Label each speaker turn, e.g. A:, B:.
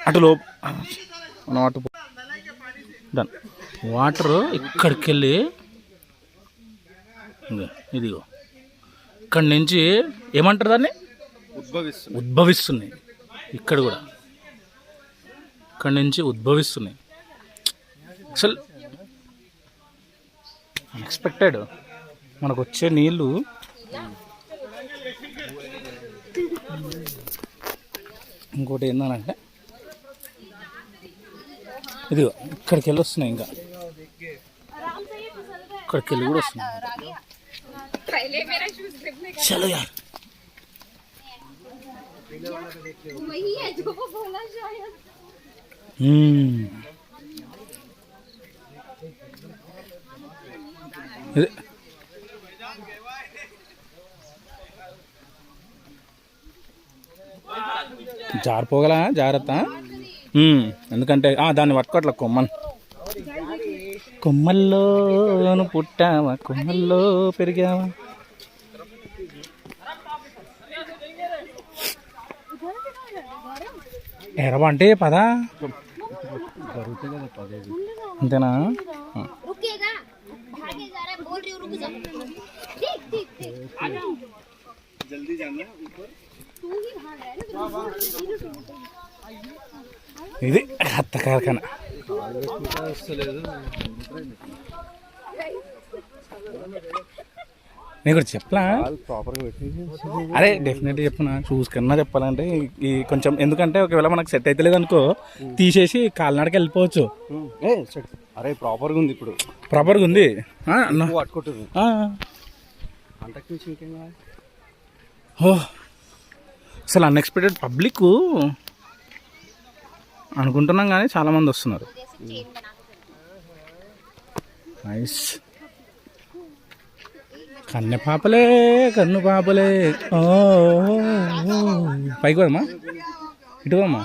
A: అటు లోపు మనం అటు డన్. వాటరు ఇక్కడికి వెళ్ళి ఇదిగో ఇక్కడి నుంచి ఏమంటారు దాన్ని ఉద్భవిస్తున్నాయి. ఇక్కడ కూడా ఇక్కడి నుంచి ఉద్భవిస్తున్నాయి. అసలు అన్ఎక్స్పెక్టెడ్ మనకు వచ్చే నీళ్ళు. ఇంకోటి ఏంటంటే ఇదిగో ఇక్కడికి వెళ్ళి వస్తున్నాయి. ఇంకా ఇక్కడికి వెళ్ళి కూడా వస్తున్నాయి. చలో యార్ జారిపోగల జాగ్రత్త. ఎందుకంటే దాన్ని పట్టుకోవట్లే కొమ్మల్లో పుట్టావా, కొమ్మల్లో పెరిగావా. ఎరవా అంటే పదా అంతేనా. ఇది హత్త కార్ఖానా. నేను కూడా చెప్పలా అరే డెఫినెట్గా చెప్పునా. చూసుకున్నా చెప్పాలంటే ఈ కొంచెం ఎందుకంటే ఒకవేళ మనకు సెట్ అయితే లేదనుకో తీసేసి కాలినాడకి వెళ్ళిపోవచ్చు.
B: అరే ప్రాపర్గా ఉంది, ఇప్పుడు
A: ప్రాపర్గా ఉంది. అసలు అన్ఎక్స్పెక్టెడ్ పబ్లిక్ అనుకుంటున్నాం కానీ చాలామంది వస్తున్నారు. నైస్. కన్నె పాపలే కన్ను పాపలే. పైకి పోదమ్మా, ఇటు పోమ్మా.